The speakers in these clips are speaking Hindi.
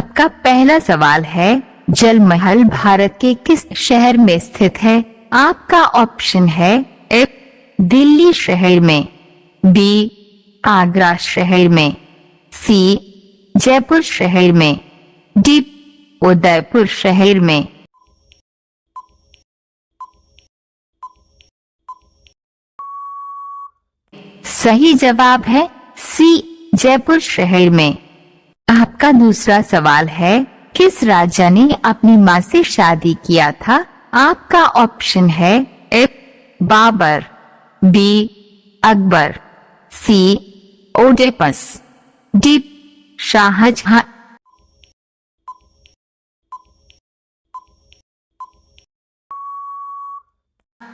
आपका पहला सवाल है, जल महल भारत के किस शहर में स्थित है? आपका ऑप्शन है ए दिल्ली शहर में, बी आगरा शहर में, सी जयपुर शहर में, डी उदयपुर शहर में। सही जवाब है सी जयपुर शहर में। आपका दूसरा सवाल है, किस राजा ने अपनी मां से शादी किया था? आपका ऑप्शन है ए बाबर, बी अकबर, सी ओडेपस, डी शाहजहां।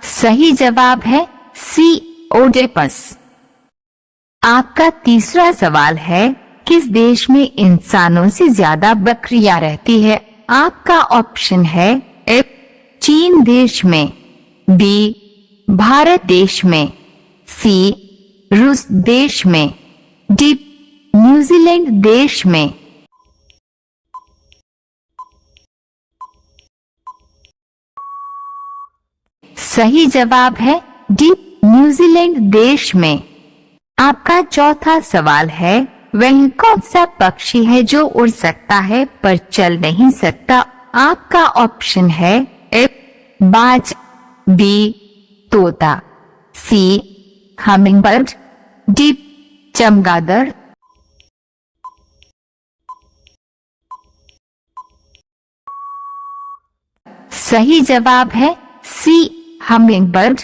सही जवाब है सी ओडेपस। आपका तीसरा सवाल है, किस देश में इंसानों से ज्यादा बकरियां रहती है? आपका ऑप्शन है ए चीन देश में, बी भारत देश में, सी रूस देश में, डी न्यूजीलैंड देश में। सही जवाब है डी न्यूजीलैंड देश में। आपका चौथा सवाल है, वह कौन सा पक्षी है जो उड़ सकता है पर चल नहीं सकता? आपका ऑप्शन है ए बाज, बी तोता, सी हमिंगबर्ड, डी चमगादड़। सही जवाब है सी हमिंगबर्ड।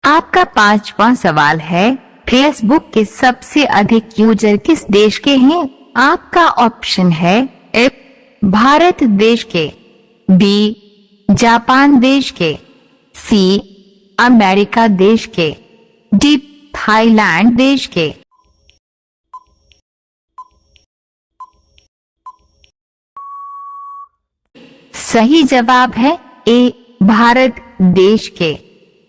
आपका पांचवा सवाल है, फेसबुक के सबसे अधिक यूजर किस देश के हैं? आपका ऑप्शन है ए भारत देश के, बी जापान देश के, सी अमेरिका देश के, डी थाईलैंड देश के। सही जवाब है ए भारत देश के।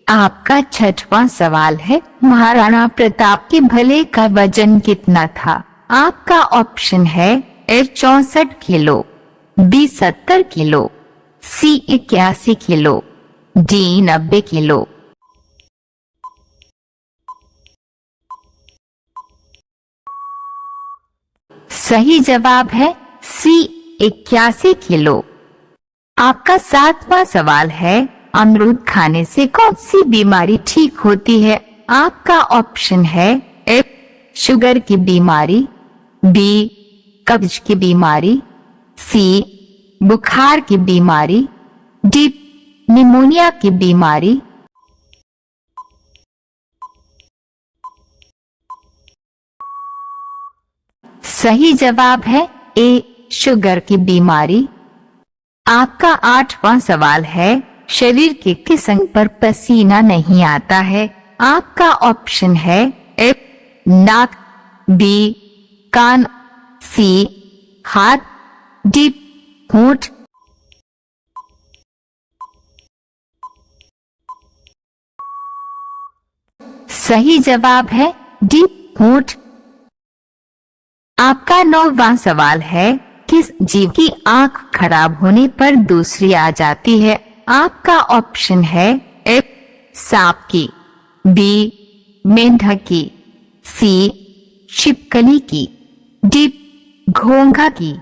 आपका छठवां सवाल है, महाराणा प्रताप के भले का वजन कितना था? आपका ऑप्शन है ए 64 किलो, बी 70 किलो, सी 81 किलो, डी 90 किलो। सही जवाब है सी 81 किलो। आपका सातवां सवाल है, अमरूद खाने से कौन सी बीमारी ठीक होती है? आपका ऑप्शन है ए शुगर की बीमारी, बी कब्ज की बीमारी, सी बुखार की बीमारी, डी निमोनिया की बीमारी। सही जवाब है ए शुगर की बीमारी। आपका आठवां सवाल है, शरीर के किस अंग पर पसीना नहीं आता है? आपका ऑप्शन है ए नाक, बी कान, सी हाथ, डी होंठ। सही जवाब है डी होंठ। आपका नौवां सवाल है, किस जीव की आंख खराब होने पर दूसरी आ जाती है? आपका ऑप्शन है ए सांप की, बी मेंढक की, सी छिपकली की, डी घोंघा की।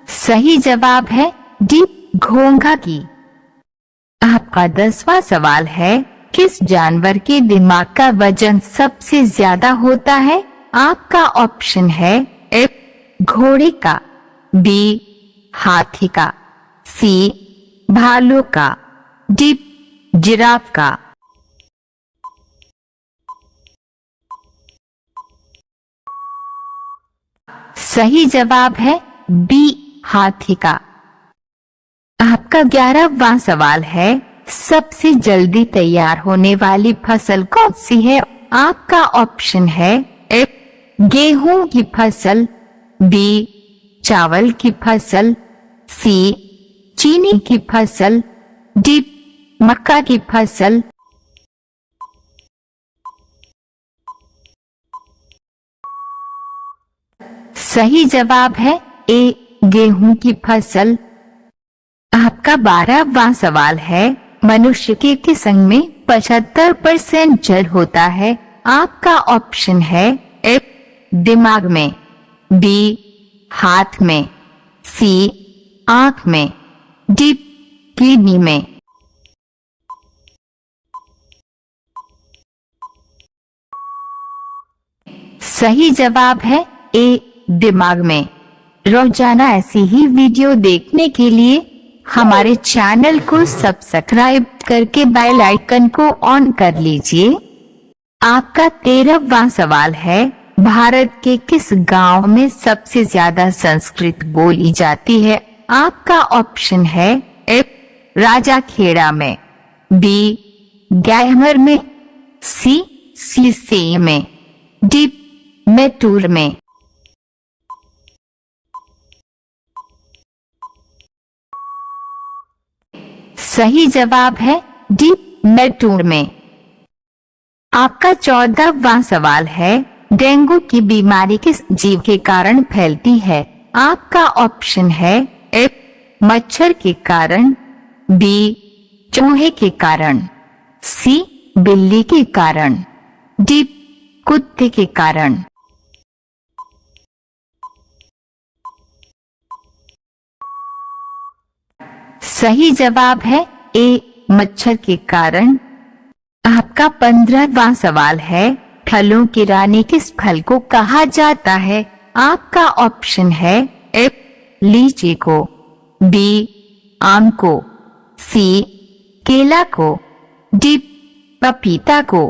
सही जवाब है डी घोंघा की। आपका 10वां सवाल है, किस जानवर के दिमाग का वजन सबसे ज्यादा होता है? आपका ऑप्शन है ए घोड़े का, बी हाथी का, सी भालू का, डी जिराफ का। सही जवाब है बी हाथी का। आपका 11वां सवाल है, सबसे जल्दी तैयार होने वाली फसल कौन सी है? आपका ऑप्शन है ए गेहूं की फसल, बी चावल की फसल, सी चीनी की फसल, डी मक्का की फसल। सही जवाब है ए, गेहूं की फसल। आपका 12वां सवाल है, मनुष्य के किस अंग में 75% जल होता है? आपका ऑप्शन है ए, दिमाग में, बी, हाथ में, सी, आंख में, डी, किडनी में। सही जवाब है ए, दिमाग में। रोजाना ऐसी ही वीडियो देखने के लिए हमारे चैनल को सब्सक्राइब करके बेल आइकन को ऑन कर लीजिए। आपका 13वां सवाल है, भारत के किस गांव में सबसे ज्यादा संस्कृत बोली जाती है? आपका ऑप्शन है ए, राजाखेड़ा में, बी, गैहमर में, सी, सीसे में, डी, मैटूर में। सही जवाब है डी, मैटूर में। आपका 14वां सवाल है, डेंगू की बीमारी किस जीव के कारण फैलती है? आपका ऑप्शन है ए, मच्छर के कारण, बी, चूहे के कारण, सी, बिल्ली के कारण, डी, कुत्ते के कारण। सही जवाब है ए, मच्छर के कारण। आपका 15वां सवाल है, फलों की रानी किस फल को कहा जाता है? आपका ऑप्शन है ए, लीची को, बी, आम को, सी, केला को, डी, पपीता को।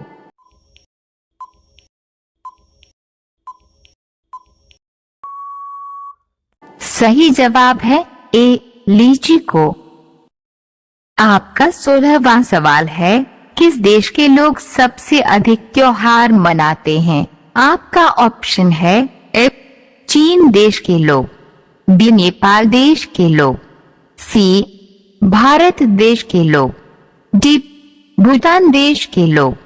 सही जवाब है ए, लीची को। आपका 16वां सवाल है, किस देश के लोग सबसे अधिक त्योहार मनाते हैं? आपका ऑप्शन है ए, चीन देश के लोग, बी, नेपाल देश के लोग, सी, भारत देश के लोग, डी, भूटान देश के लोग।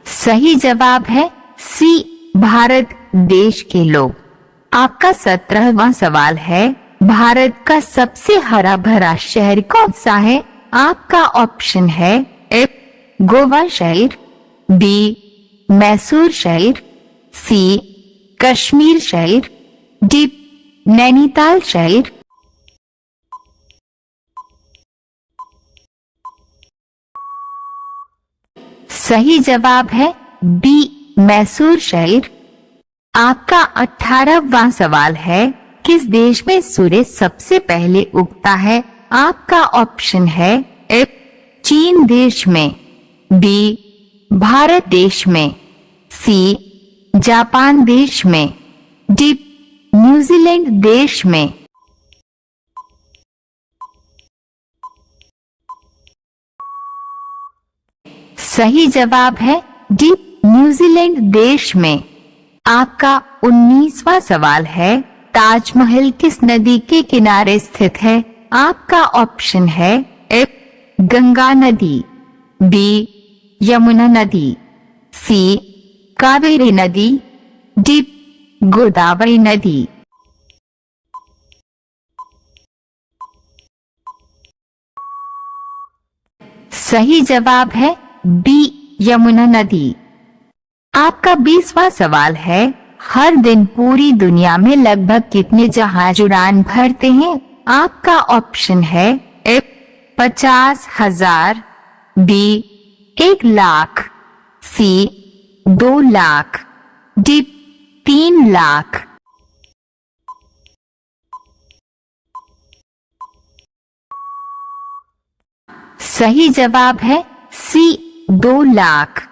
सही जवाब है सी, भारत देश के लोग। आपका 17वां सवाल है, भारत का सबसे हरा भरा शहर कौन सा है? आपका ऑप्शन है ए, गोवा शहर, बी, मैसूर शहर, सी, कश्मीर शहर, डी, नैनीताल शहर। सही जवाब है बी, मैसूर शहर। आपका 18वां सवाल है, किस देश में सूर्य सबसे पहले उगता है? आपका ऑप्शन है ए, चीन देश में, बी, भारत देश में, सी, जापान देश में, डी, न्यूजीलैंड देश में। सही जवाब है डी, न्यूजीलैंड देश में। आपका 19वां सवाल है, ताजमहल किस नदी के किनारे स्थित है? आपका ऑप्शन है ए, गंगा नदी, बी, यमुना नदी, सी, कावेरी नदी, डी, गोदावरी नदी। सही जवाब है बी, यमुना नदी। आपका 20वां सवाल है, हर दिन पूरी दुनिया में लगभग कितने जहाज उड़ान भरते हैं? आपका ऑप्शन है ए, 50,000, बी, 1 लाख, सी, 2 लाख, डी, 3 लाख। सही जवाब है सी, 2 लाख।